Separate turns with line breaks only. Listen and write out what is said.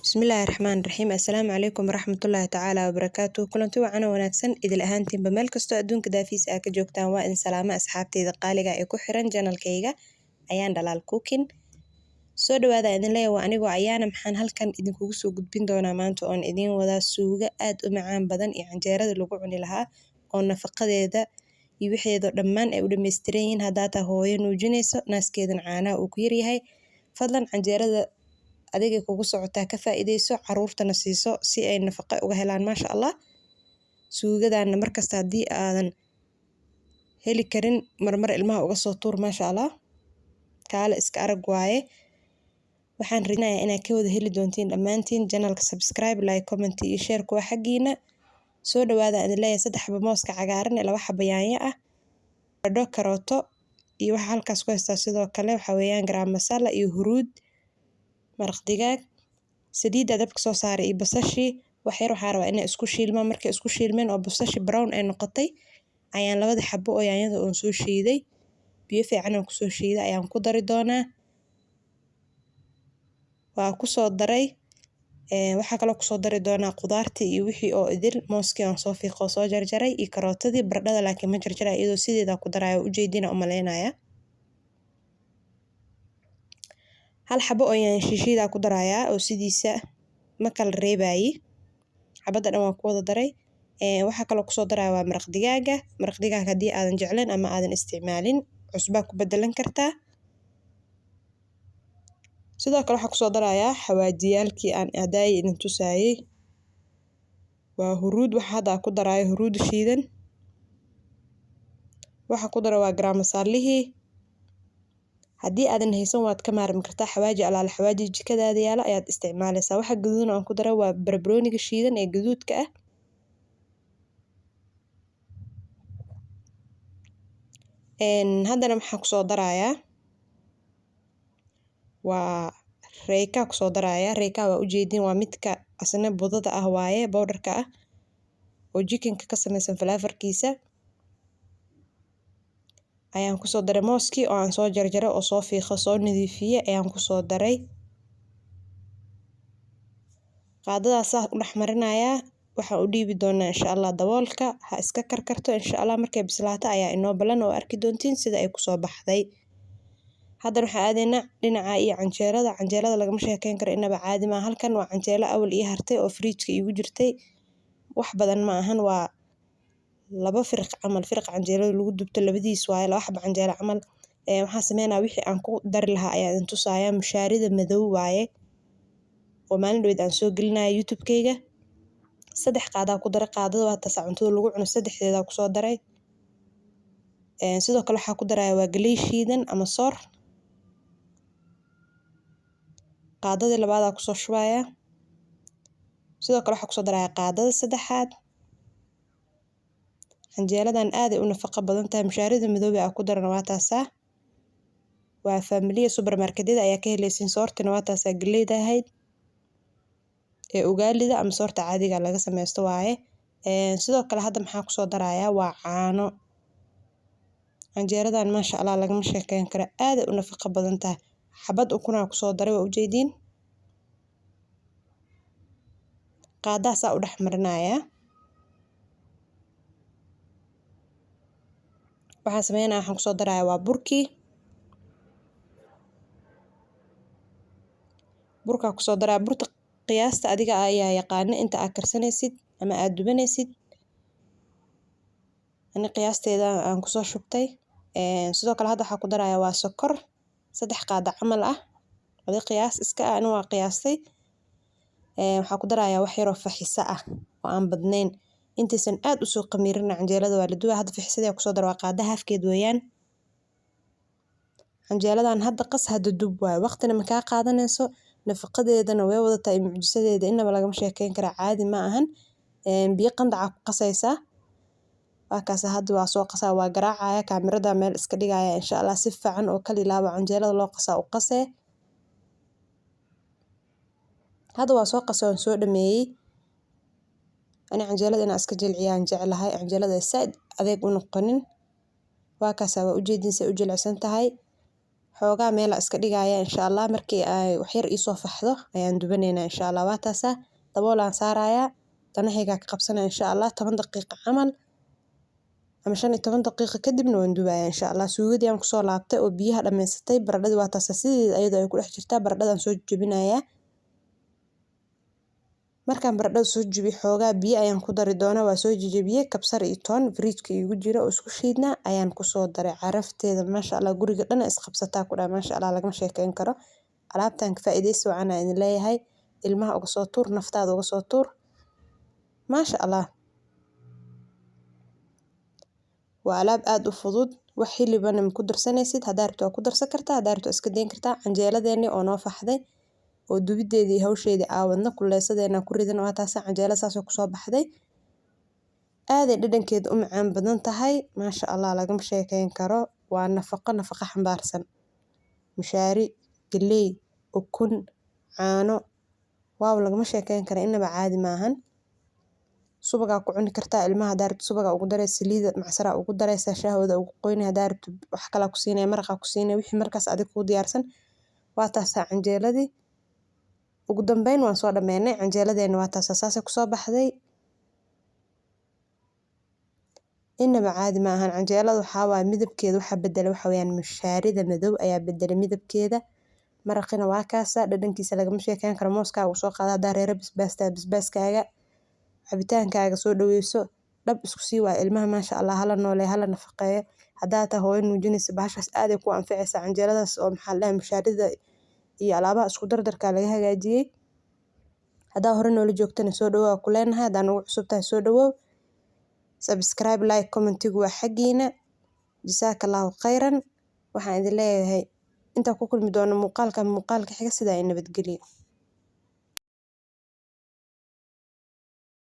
Bismillaahi Raxmaani Raxiim. Assalaamu calaykum waraxmatullaahi tacaala wabarakaatuh. Kulanti wacan oo wanaagsan idil ahaantiinba meel kastoo adduunka daafiisa aa ka joogtaan waa idin salaamo asxaabteyda qaaliga ee ku xiran janalkayga ayaan dhalaal cooking. Soo dhawaada idin leeyahay waa anigoo ayaana maxaan halkan idinkugu soo gudbin doonaa maanta oon idin wadaa suugo aad u macaan badan iyo canjeerada lagu cuni lahaa oo nafaqadeeda iyo wixeeda dhammaan ay u dhameystiran yihiin. Haddaa taa hooyo nuujinayso naaskeedan caanaha uu ku yaryahay, fadlan canjeerada adiga kugu socotaa ka faa'iideyso, caruurtana siiso si ay nafaqo uga helaan. Maasha Allah, suugadana markasta haddii aadan heli karin marmar ilmaha uga soo tuur. Maasha Allah, kaale iska arag waaye. Waxaan rajaynayaa inaad ka wada heli doontiin dhammaantiin. Janalka subscribe, like, comment iyo share kuwa xaggiina. Soo dhawaada idin leeyahay 3 xabo mooska cagaaran ee 2 xabo yaanyo ah, baradho, karooto iyo waxa halkaas ku haystaa sidoo kale waxa weeyaan garam masala iyo huruud, maraq digaag, saliida dabka soo saaray iyo basashii wax yar. Waxaan rabaa inay isku shiilmaan. Markay isku shiilmeen oo basashii brown ay noqotay ayaan 2 xabo oo yaanyada oo soo shiiday biyo fiican oo ku soo shiiday ayaan ku dari doonaa. Waa ku soo daray waxaa kaloo ku soo dari doonaa qudaartii iyo wixii oo idil, mooskii aan soo fiiqo soo jarjaray iyo karootadii. Baradhada laakiin ma jarjaray iyadoo sideeda ku daraayo u jeedina u maleynaya. 1 xabo oo yaanyo shiishiida ku darayaa oo sidiisa ma kala reebayi. Xabada dhan waa ku wada daray. Waxaa kaloo ku soo daraa waa maraq digaaga. Maraq digaaga haddii aadan jeclayn ama aadan isticmaalin cusbaa ku bedelan kartaa. Sidoo kale waxaa ku soo darayaa xawaajiyaalkii aan aadaay idin tusaayay. Waa huruud waxa hadda ku daraayo huruud shiidan. Waxa ku dara waa garam masalihii. Haddii aadan haysan waad ka maarmi kartaa xawaaji alaala xawaaji jikadaada yaala ayaad isticmaalaysaa. Waxa gaduudan aan ku daray waa barbarooniga shiidan ee gaduudka ah. Haddana maxaa ku soo darayaa waa reeka ku soo darayaa. Reeka waa u jeedin waa midka asna budada ah waaye, powder-ka ah oo chicken-ka ka samaysan flavor-kiisa. Ayaan ku soo daray mooskii oo aan soo jarjaray oo soo fiiqo soo nadiifiyay ayaan ku soo daray. Qaadadaas u dhaxmarinayaa waxaan u dhiibi doonaa insha Allah daboolka ha iska karkarto. Insha Allah markay bislaato ayaa inoo balan oo arki doontiin sida ay ku soo baxday. Haddana waxaa aadayna dhinaca iyo canjeerada. Canjeerada lagama sheekayn karo inaba caadi ma. Halkan waa canjeelo awal ii hartay oo fridge-ka iigu jirtay. Wax badan ma ahan, waa 2 firq camal. Firq canjeelada lagu dubto labadiis waaye 2 xabo canjeelo camal. Waxaan sameynaa wixii aan ku dari lahaa ayaa idin tusaaya. Mushaarida madow waaye oo maalin dhoweyd aan soo gelinayo YouTube-kayga. 3 qaadaa ku daray. Qaadada waa taas cuntada lagu cuno 3deeda ku soo daray. Sidoo kale waxaa ku daraya waa galey shiidan ama soor. Qaadada labaad ku soo shubaya. Sidoo kale waxaa ku soo daraya qaadada 3aad. Canjeeladan aad ay u nafaqo badan tahay. Mushaarida madow ee ku daran waa taasa. Waa familia supermarket-yada ayaa ka helaysiin. Soortina waa taasa galeyda ahayd ee ugaalida ama soorta caadiga laga sameysto waaye. Sidoo kale hadda maxaa ku soo daraya waa caano. Canjeeradan maasha Allah lagama sheekayn karo aad ay u nafaqo badan tahay. Xabad ukun ku soo daray waa u jeedin. Qaadaas u dhaxmarinayaa. Waxaan sameynaa waxaan ku soo daraya waa burkii. Burka ku soo daraa burta qiyaasta adiga ayaa yaqaan inta aad karsanaysid ama aad dubanaysid. Ani qiyaasteeda aan ku soo shubtay. Sidoo kale hadda waxaa ku daraya waa sokor 3 qaada camal ah. Wali qiyaas iska ah waa qiyaastay. Waxaa ku daraya wax yar oo faxiisa ah oo aan badnayn. Intaysan aad u soo qamiirin canjeelada waa la duwaa. Hadda faxiisada ku soo daray waa qaada halfkeed weeyaan. Canjeeladan hadda qas hadda dub waaye. Waqtina ma ka qaadanayso. Nafaqadeedana way wadataa mucjisadeeda inaba lagama sheekayn karo caadi ma ahan. Biyo qandac ku qasaysa. Waa kaas hadda waa soo qasaa waa garaacaya kaamirada meel iska dhigaya insha Allah si fiican oo kali laabo canjeelada loo qasaa u qasay. Hadda waa soo qasay oo soo dhameeyay. Ani canjeelada inaan iska jilciyaan jeclahay. Canjeelada ay saaid adeeg u noqonin. Waa kaas waa u jeedin say u jilicsan tahay. xoogaa meel iska dhigaya insha Allah markii ay wax yar ii soo faxdo ayaan dubaneynaa insha Allah waa taasa daboolaan saarayaa danahiga ka qabsanaya insha Allah 10 daqiiqo camal ama 15 daqiiqo kadibna waan dubayaa insha Allah suugadii aan ku soo laabtay oo biyaha dhameysatay baradhadii waa taasa sidii ayadoo ay ku dhex jirtaa baradhadan soo jabinayaa markaan baradhada soo jabiyo xoogaa biyo ayaan ku dari doonaa waa soo jajabiyay kabsar iyo toon fridge-ka igu jira oo isku shiidna ayaan ku soo daray carafteeda maasha Allah guriga dhan isqabsataa ku dhahay maasha Allah lagama sheekeyn karo alaabtan ka faa'iideysi wacan aan leeyahay ilmaha uga soo tuur naftaada uga soo tuur maasha Allah waa alaab aad u fudud wax hilibana ku darsanaysid hadaa rabto ku darsan kartaa hadaa rabto iska deyn kartaa canjeeladeeni oo noo faxday oo dubideedii hawsheedii aawadna kuleysadeena ku ridan waa taas canjeela saas ku soo baxday aad ay dhadhankeedu u macaan badan tahay maasha Allah lagama sheekeyn karo waa nafaqo xambaarsan mushaari galey ukun caano waaw lagama sheekeyn karo inaba caadi maahan subaga ku cuni kartaa ilmaha hadaa rabto subaga ugu daray saliida macsara ugu daraysa shaahooda ugu qoyn hadaa rabto wax kala ku siinay maraqa ku siinay wixii markaas adig ku diyaarsan waa taas canjeeladii ugu dambeyn waan soo dhameynay canjeeladeena waa taas saas ku soo baxday inaba caadi ma ahan canjeelada waxa waa midabkeeda waxa bedelay waxa weeyaan mushaarida madow ayaa bedelay midabkeeda maraqina waa kaasa dhadhankiisa lagama sheekeyn karo mooskaaga soo qaada hadaa reero basbaaskaaga cabitaankaaga soo dhaweyso dhab isku sii waa ilmaha maasha Allah hala noolee hala nafaqeeyo hadaa taa hooyo nuujinaysa bahashaas aad ay ku anfacaysaa canjeeladaas oo maxaa la dhahay mushaarida iyo alaabaha isku dardarka laga hagaajiyay hadaa hore noola joogtana soo dhawow ku leenahay hadaa nagu cusub tahay soo dhawow subscribe like commentigu waa xagiina jazakallahu khayran waxaan idin leeyahay inta ku kulmi doono muuqaalka xiga sida ay nabadgelyo